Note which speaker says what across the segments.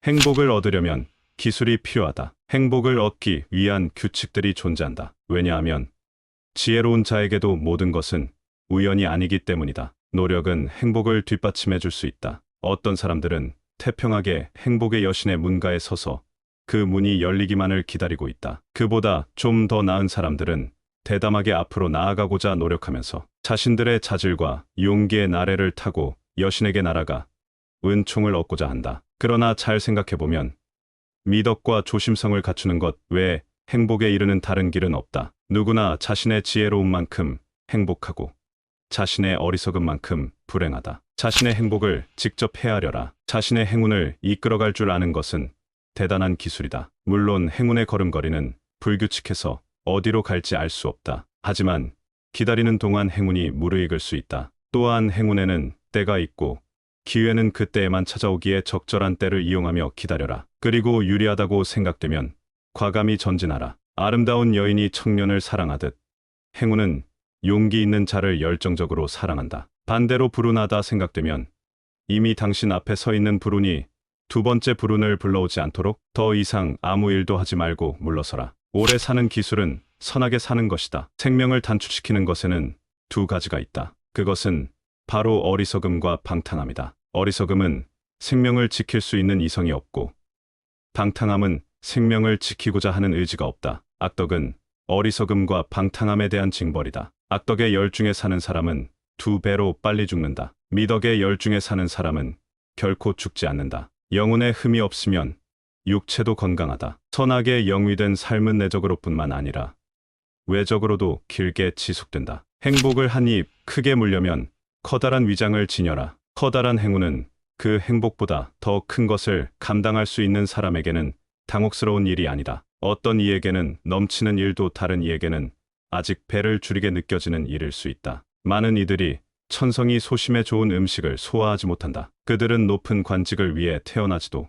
Speaker 1: 행복을 얻으려면 기술이 필요하다. 행복을 얻기 위한 규칙들이 존재한다. 왜냐하면 지혜로운 자에게도 모든 것은 우연이 아니기 때문이다. 노력은 행복을 뒷받침해 줄 수 있다. 어떤 사람들은 태평하게 행복의 여신의 문가에 서서 그 문이 열리기만을 기다리고 있다. 그보다 좀 더 나은 사람들은 대담하게 앞으로 나아가고자 노력하면서 자신들의 자질과 용기의 나래를 타고 여신에게 날아가 은총을 얻고자 한다. 그러나 잘 생각해보면 미덕과 조심성을 갖추는 것 외에 행복에 이르는 다른 길은 없다. 누구나 자신의 지혜로운 만큼 행복하고 자신의 어리석은 만큼 불행하다. 자신의 행복을 직접 헤아려라. 자신의 행운을 이끌어갈 줄 아는 것은 대단한 기술이다. 물론 행운의 걸음걸이는 불규칙해서 어디로 갈지 알 수 없다. 하지만 기다리는 동안 행운이 무르익을 수 있다. 또한 행운에는 때가 있고 기회는 그때에만 찾아오기에 적절한 때를 이용하며 기다려라. 그리고 유리하다고 생각되면 과감히 전진하라. 아름다운 여인이 청년을 사랑하듯 행운은 용기 있는 자를 열정적으로 사랑한다. 반대로 불운하다 생각되면 이미 당신 앞에 서 있는 불운이 두 번째 불운을 불러오지 않도록 더 이상 아무 일도 하지 말고 물러서라. 오래 사는 기술은 선하게 사는 것이다. 생명을 단축시키는 것에는 두 가지가 있다. 그것은 바로 어리석음과 방탕함이다. 어리석음은 생명을 지킬 수 있는 이성이 없고 방탕함은 생명을 지키고자 하는 의지가 없다. 악덕은 어리석음과 방탕함에 대한 징벌이다. 악덕의 열중에 사는 사람은 두 배로 빨리 죽는다. 미덕의 열중에 사는 사람은 결코 죽지 않는다. 영혼에 흠이 없으면 육체도 건강하다. 선하게 영위된 삶은 내적으로뿐만 아니라 외적으로도 길게 지속된다. 행복을 한 입 크게 물려면 커다란 위장을 지녀라. 커다란 행운은 그 행복보다 더 큰 것을 감당할 수 있는 사람에게는 당혹스러운 일이 아니다. 어떤 이에게는 넘치는 일도 다른 이에게는 아직 배를 줄이게 느껴지는 일일 수 있다. 많은 이들이 천성이 소심해 좋은 음식을 소화하지 못한다. 그들은 높은 관직을 위해 태어나지도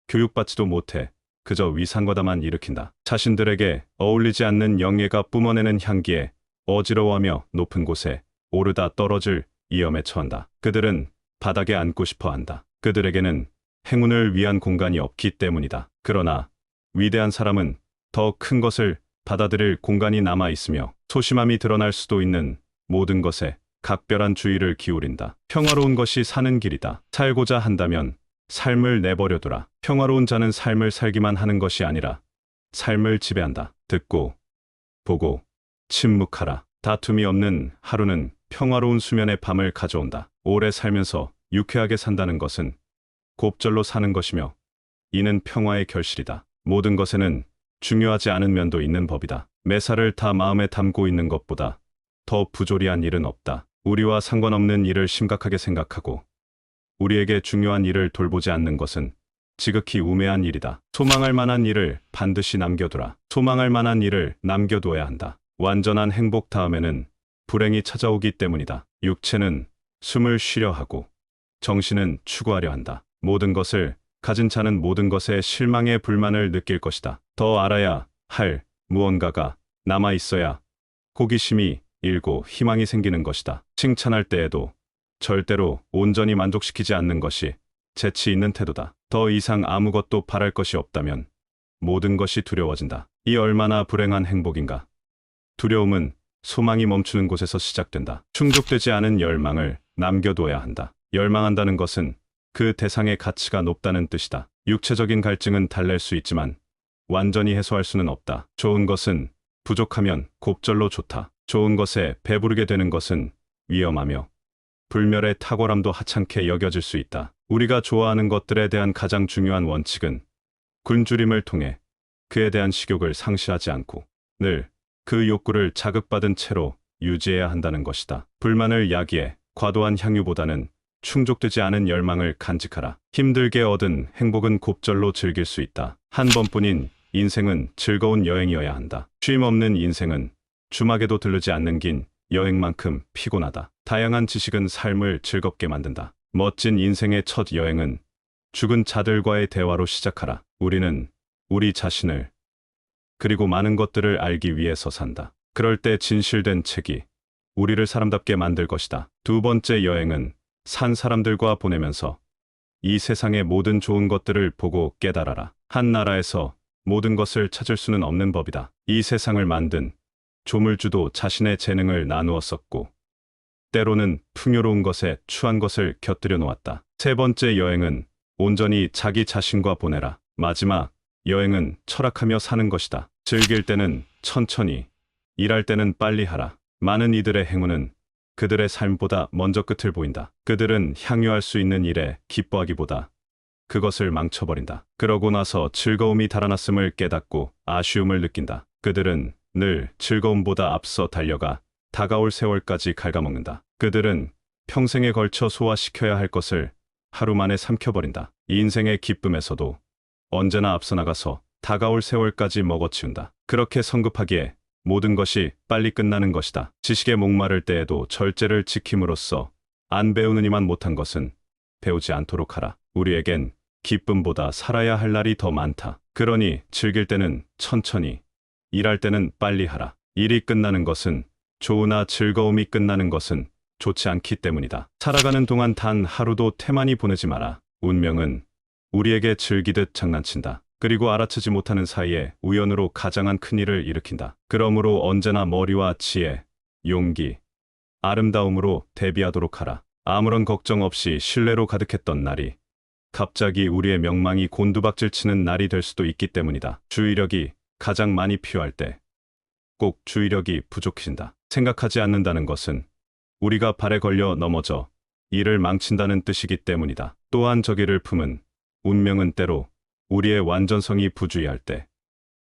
Speaker 1: 교육받지도 못해 그저 위상과다만 일으킨다. 자신들에게 어울리지 않는 영예가 뿜어내는 향기에 어지러워하며 높은 곳에 오르다 떨어질 위험에 처한다. 그들은 바닥에 앉고 싶어 한다. 그들에게는 행운을 위한 공간이 없기 때문이다. 그러나 위대한 사람은 더 큰 것을 받아들일 공간이 남아 있으며 소심함이 드러날 수도 있는 모든 것에 각별한 주의를 기울인다. 평화로운 것이 사는 길이다. 살고자 한다면 삶을 내버려두라. 평화로운 자는 삶을 살기만 하는 것이 아니라 삶을 지배한다. 듣고 보고 침묵하라. 다툼이 없는 하루는 평화로운 수면의 밤을 가져온다. 오래 살면서 유쾌하게 산다는 것은 곱절로 사는 것이며 이는 평화의 결실이다. 모든 것에는 중요하지 않은 면도 있는 법이다. 매사를 다 마음에 담고 있는 것보다 더 부조리한 일은 없다. 우리와 상관없는 일을 심각하게 생각하고 우리에게 중요한 일을 돌보지 않는 것은 지극히 우매한 일이다. 소망할 만한 일을 반드시 남겨두라. 소망할 만한 일을 남겨두어야 한다. 완전한 행복 다음에는 불행이 찾아오기 때문이다. 육체는 숨을 쉬려 하고 정신은 추구하려 한다. 모든 것을 가진 자는 모든 것에 실망의 불만을 느낄 것이다. 더 알아야 할 무언가가 남아 있어야 호기심이 일고 희망이 생기는 것이다. 칭찬할 때에도 절대로 온전히 만족시키지 않는 것이 재치 있는 태도다. 더 이상 아무것도 바랄 것이 없다면 모든 것이 두려워진다. 이 얼마나 불행한 행복인가. 두려움은 소망이 멈추는 곳에서 시작된다. 충족되지 않은 열망을 남겨둬야 한다. 열망한다는 것은 그 대상의 가치가 높다는 뜻이다. 육체적인 갈증은 달랠 수 있지만 완전히 해소할 수는 없다. 좋은 것은 부족하면 곱절로 좋다. 좋은 것에 배부르게 되는 것은 위험하며 불멸의 탁월함도 하찮게 여겨질 수 있다. 우리가 좋아하는 것들에 대한 가장 중요한 원칙은 굶주림을 통해 그에 대한 식욕을 상실하지 않고 늘 그 욕구를 자극받은 채로 유지해야 한다는 것이다. 불만을 야기해 과도한 향유보다는 충족되지 않은 열망을 간직하라. 힘들게 얻은 행복은 곱절로 즐길 수 있다. 한 번뿐인 인생은 즐거운 여행이어야 한다. 쉼 없는 인생은 주막에도 들르지 않는 긴 여행만큼 피곤하다. 다양한 지식은 삶을 즐겁게 만든다. 멋진 인생의 첫 여행은 죽은 자들과의 대화로 시작하라. 우리는 우리 자신을 그리고 많은 것들을 알기 위해서 산다. 그럴 때 진실된 책이 우리를 사람답게 만들 것이다. 두 번째 여행은 산 사람들과 보내면서 이 세상의 모든 좋은 것들을 보고 깨달아라. 한 나라에서 모든 것을 찾을 수는 없는 법이다. 이 세상을 만든 조물주도 자신의 재능을 나누었었고 때로는 풍요로운 것에 추한 것을 곁들여 놓았다. 세 번째 여행은 온전히 자기 자신과 보내라. 마지막 여행은 철학하며 사는 것이다. 즐길 때는 천천히, 일할 때는 빨리 하라. 많은 이들의 행운은 그들의 삶보다 먼저 끝을 보인다. 그들은 향유할 수 있는 일에 기뻐하기보다 그것을 망쳐버린다. 그러고 나서 즐거움이 달아났음을 깨닫고 아쉬움을 느낀다. 그들은 늘 즐거움보다 앞서 달려가 다가올 세월까지 갉아먹는다. 그들은 평생에 걸쳐 소화시켜야 할 것을 하루 만에 삼켜버린다. 이 인생의 기쁨에서도 언제나 앞서 나가서 다가올 세월까지 먹어치운다. 그렇게 성급하기에 모든 것이 빨리 끝나는 것이다. 지식에 목마를 때에도 절제를 지킴으로써 안 배우느니만 못한 것은 배우지 않도록 하라. 우리에겐 기쁨보다 살아야 할 날이 더 많다. 그러니 즐길 때는 천천히, 일할 때는 빨리 하라. 일이 끝나는 것은 좋으나 즐거움이 끝나는 것은 좋지 않기 때문이다. 살아가는 동안 단 하루도 태만히 보내지 마라. 운명은 우리에게 즐기듯 장난친다. 그리고 알아채지 못하는 사이에 우연으로 가장한 큰일을 일으킨다. 그러므로 언제나 머리와 지혜, 용기, 아름다움으로 대비하도록 하라. 아무런 걱정 없이 신뢰로 가득했던 날이 갑자기 우리의 명망이 곤두박질치는 날이 될 수도 있기 때문이다. 주의력이 가장 많이 필요할 때 꼭 주의력이 부족해진다. 생각하지 않는다는 것은 우리가 발에 걸려 넘어져 일을 망친다는 뜻이기 때문이다. 또한 저기를 품은 운명은 때로 우리의 완전성이 부주의할 때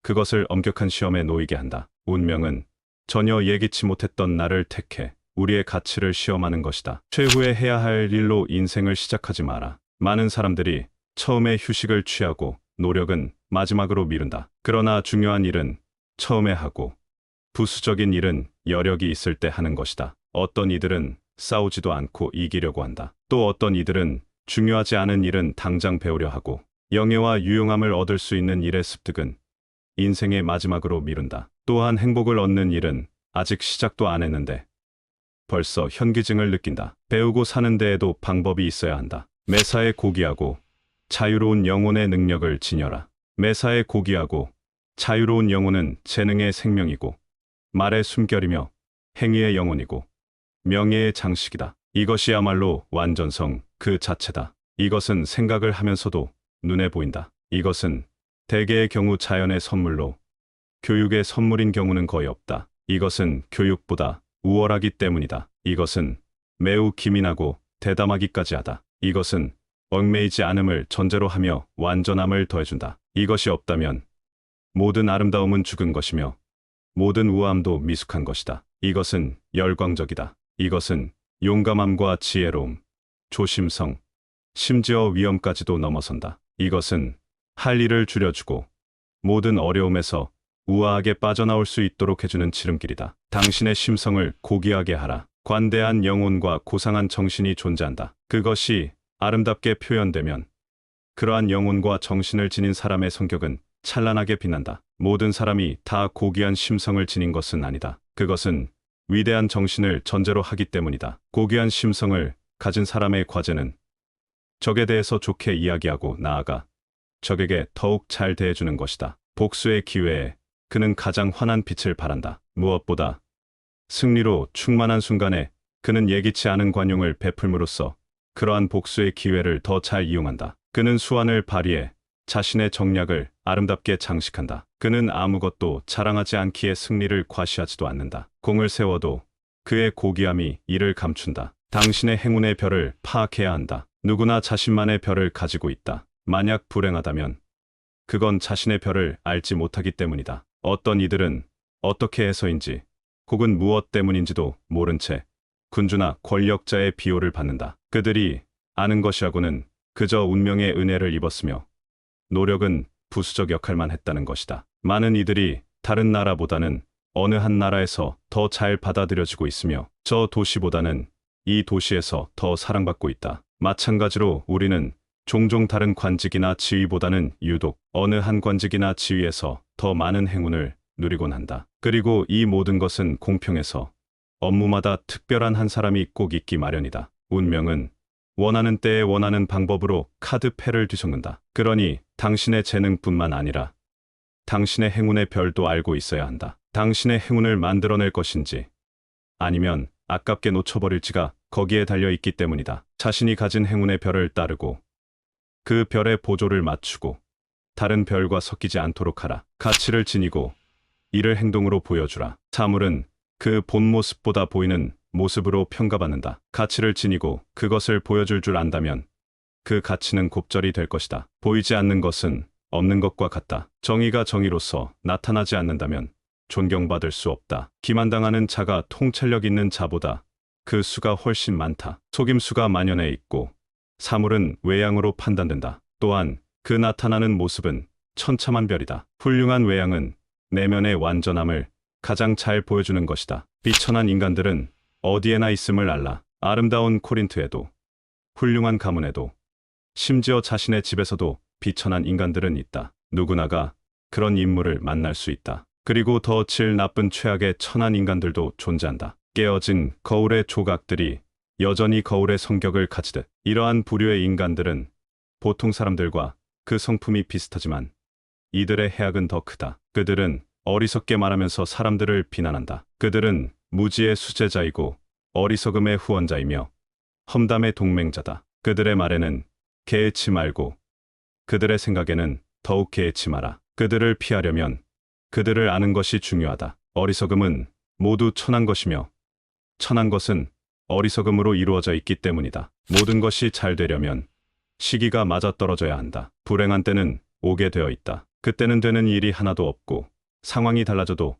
Speaker 1: 그것을 엄격한 시험에 놓이게 한다. 운명은 전혀 예기치 못했던 날을 택해 우리의 가치를 시험하는 것이다. 최후에 해야 할 일로 인생을 시작하지 마라. 많은 사람들이 처음에 휴식을 취하고 노력은 마지막으로 미룬다. 그러나 중요한 일은 처음에 하고 부수적인 일은 여력이 있을 때 하는 것이다. 어떤 이들은 싸우지도 않고 이기려고 한다. 또 어떤 이들은 중요하지 않은 일은 당장 배우려 하고 영예와 유용함을 얻을 수 있는 일의 습득은 인생의 마지막으로 미룬다. 또한 행복을 얻는 일은 아직 시작도 안 했는데 벌써 현기증을 느낀다. 배우고 사는 데에도 방법이 있어야 한다. 매사에 고귀하고 자유로운 영혼의 능력을 지녀라. 매사에 고귀하고 자유로운 영혼은 재능의 생명이고 말의 숨결이며 행위의 영혼이고 명예의 장식이다. 이것이야말로 완전성 그 자체다. 이것은 생각을 하면서도 눈에 보인다. 이것은 대개의 경우 자연의 선물로 교육의 선물인 경우는 거의 없다. 이것은 교육보다 우월하기 때문이다. 이것은 매우 기민하고 대담하기까지 하다. 이것은 얽매이지 않음을 전제로 하며 완전함을 더해준다. 이것이 없다면 모든 아름다움은 죽은 것이며 모든 우아함도 미숙한 것이다. 이것은 열광적이다. 이것은 용감함과 지혜로움, 조심성, 심지어 위험까지도 넘어선다. 이것은 할 일을 줄여주고 모든 어려움에서 우아하게 빠져나올 수 있도록 해주는 지름길이다. 당신의 심성을 고귀하게 하라. 관대한 영혼과 고상한 정신이 존재한다. 그것이 아름답게 표현되면 그러한 영혼과 정신을 지닌 사람의 성격은 찬란하게 빛난다. 모든 사람이 다 고귀한 심성을 지닌 것은 아니다. 그것은 위대한 정신을 전제로 하기 때문이다. 고귀한 심성을 가진 사람의 과제는 적에 대해서 좋게 이야기하고 나아가 적에게 더욱 잘 대해주는 것이다. 복수의 기회에 그는 가장 환한 빛을 발한다. 무엇보다 승리로 충만한 순간에 그는 예기치 않은 관용을 베풀므로써 그러한 복수의 기회를 더 잘 이용한다. 그는 수완을 발휘해 자신의 정략을 아름답게 장식한다. 그는 아무것도 자랑하지 않기에 승리를 과시하지도 않는다. 공을 세워도 그의 고귀함이 이를 감춘다. 당신의 행운의 별을 파악해야 한다. 누구나 자신만의 별을 가지고 있다. 만약 불행하다면 그건 자신의 별을 알지 못하기 때문이다. 어떤 이들은 어떻게 해서인지 혹은 무엇 때문인지도 모른 채 군주나 권력자의 비호를 받는다. 그들이 아는 것이라고는 그저 운명의 은혜를 입었으며 노력은 부수적 역할만 했다는 것이다. 많은 이들이 다른 나라보다는 어느 한 나라에서 더 잘 받아들여지고 있으며 저 도시보다는 이 도시에서 더 사랑받고 있다. 마찬가지로 우리는 종종 다른 관직이나 지위보다는 유독 어느 한 관직이나 지위에서 더 많은 행운을 누리곤 한다. 그리고 이 모든 것은 공평해서 업무마다 특별한 한 사람이 꼭 있기 마련이다. 운명은 원하는 때에 원하는 방법으로 카드패를 뒤섞는다. 그러니 당신의 재능뿐만 아니라 당신의 행운의 별도 알고 있어야 한다. 당신의 행운을 만들어낼 것인지 아니면 아깝게 놓쳐버릴지가 거기에 달려 있기 때문이다. 자신이 가진 행운의 별을 따르고 그 별의 보조를 맞추고 다른 별과 섞이지 않도록 하라. 가치를 지니고 이를 행동으로 보여주라. 사물은 그 본 모습보다 보이는 모습으로 평가받는다. 가치를 지니고 그것을 보여줄 줄 안다면 그 가치는 곱절이 될 것이다. 보이지 않는 것은 없는 것과 같다. 정의가 정의로서 나타나지 않는다면 존경받을 수 없다. 기만당하는 자가 통찰력 있는 자보다 그 수가 훨씬 많다. 속임수가 만연해 있고 사물은 외양으로 판단된다. 또한 그 나타나는 모습은 천차만별이다. 훌륭한 외양은 내면의 완전함을 가장 잘 보여주는 것이다. 비천한 인간들은 어디에나 있음을 알라. 아름다운 코린트에도 훌륭한 가문에도 심지어 자신의 집에서도 비천한 인간들은 있다. 누구나가 그런 인물을 만날 수 있다. 그리고 더 질 나쁜 최악의 천한 인간들도 존재한다. 깨어진 거울의 조각들이 여전히 거울의 성격을 가지듯 이러한 부류의 인간들은 보통 사람들과 그 성품이 비슷하지만 이들의 해악은 더 크다. 그들은 어리석게 말하면서 사람들을 비난한다. 그들은 무지의 수제자이고 어리석음의 후원자이며 험담의 동맹자다. 그들의 말에는 개의치 말고 그들의 생각에는 더욱 개의치 마라. 그들을 피하려면 그들을 아는 것이 중요하다. 어리석음은 모두 천한 것이며 천한 것은 어리석음으로 이루어져 있기 때문이다. 모든 것이 잘 되려면 시기가 맞아떨어져야 한다. 불행한 때는 오게 되어 있다. 그때는 되는 일이 하나도 없고 상황이 달라져도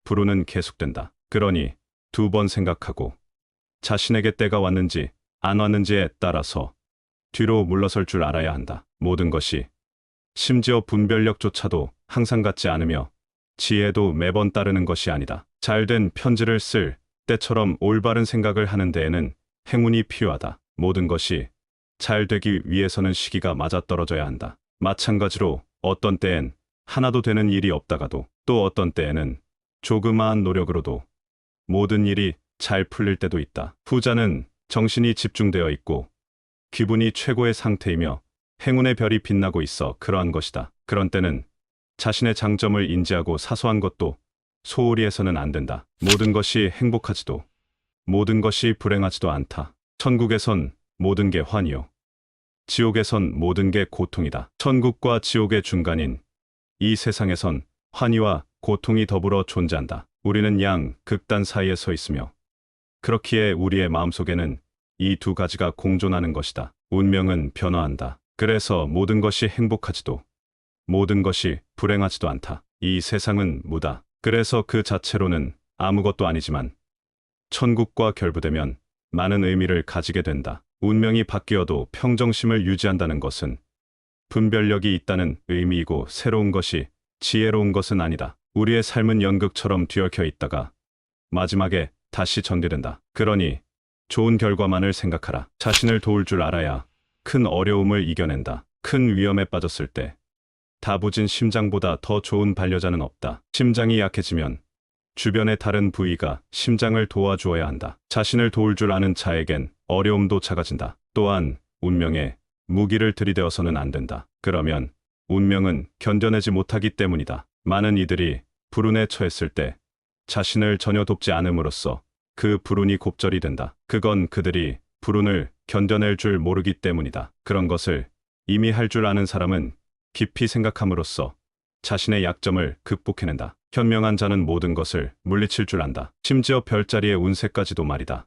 Speaker 1: 불운은 계속된다. 그러니 두 번 생각하고 자신에게 때가 왔는지 안 왔는지에 따라서 뒤로 물러설 줄 알아야 한다. 모든 것이 심지어 분별력조차도 항상 같지 않으며 지혜도 매번 따르는 것이 아니다. 잘된 편지를 쓸 때처럼 올바른 생각을 하는 데에는 행운이 필요하다. 모든 것이 잘 되기 위해서는 시기가 맞아떨어져야 한다. 마찬가지로 어떤 때엔 하나도 되는 일이 없다가도 또 어떤 때에는 조그마한 노력으로도 모든 일이 잘 풀릴 때도 있다. 후자는 정신이 집중되어 있고 기분이 최고의 상태이며 행운의 별이 빛나고 있어 그러한 것이다. 그런 때는 자신의 장점을 인지하고 사소한 것도 소홀히 해서는 안 된다. 모든 것이 행복하지도 모든 것이 불행하지도 않다. 천국에선 모든 게 환희요. 지옥에선 모든 게 고통이다. 천국과 지옥의 중간인 이 세상에선 환희와 고통이 더불어 존재한다. 우리는 양 극단 사이에 서 있으며 그렇기에 우리의 마음속에는 이 두 가지가 공존하는 것이다. 운명은 변화한다. 그래서 모든 것이 행복하지도 모든 것이 불행하지도 않다. 이 세상은 무다. 그래서 그 자체로는 아무것도 아니지만 천국과 결부되면 많은 의미를 가지게 된다. 운명이 바뀌어도 평정심을 유지한다는 것은 분별력이 있다는 의미이고 새로운 것이 지혜로운 것은 아니다. 우리의 삶은 연극처럼 뒤엉켜 있다가 마지막에 다시 전개된다. 그러니 좋은 결과만을 생각하라. 자신을 도울 줄 알아야 큰 어려움을 이겨낸다. 큰 위험에 빠졌을 때 다부진 심장보다 더 좋은 반려자는 없다. 심장이 약해지면 주변의 다른 부위가 심장을 도와주어야 한다. 자신을 도울 줄 아는 자에겐 어려움도 작아진다. 또한 운명에 무기를 들이대어서는 안 된다. 그러면 운명은 견뎌내지 못하기 때문이다. 많은 이들이 불운에 처했을 때 자신을 전혀 돕지 않음으로써 그 불운이 곱절이 된다. 그건 그들이 불운을 견뎌낼 줄 모르기 때문이다. 그런 것을 이미 할 줄 아는 사람은 깊이 생각함으로써 자신의 약점을 극복해낸다. 현명한 자는 모든 것을 물리칠 줄 안다. 심지어 별자리의 운세까지도 말이다.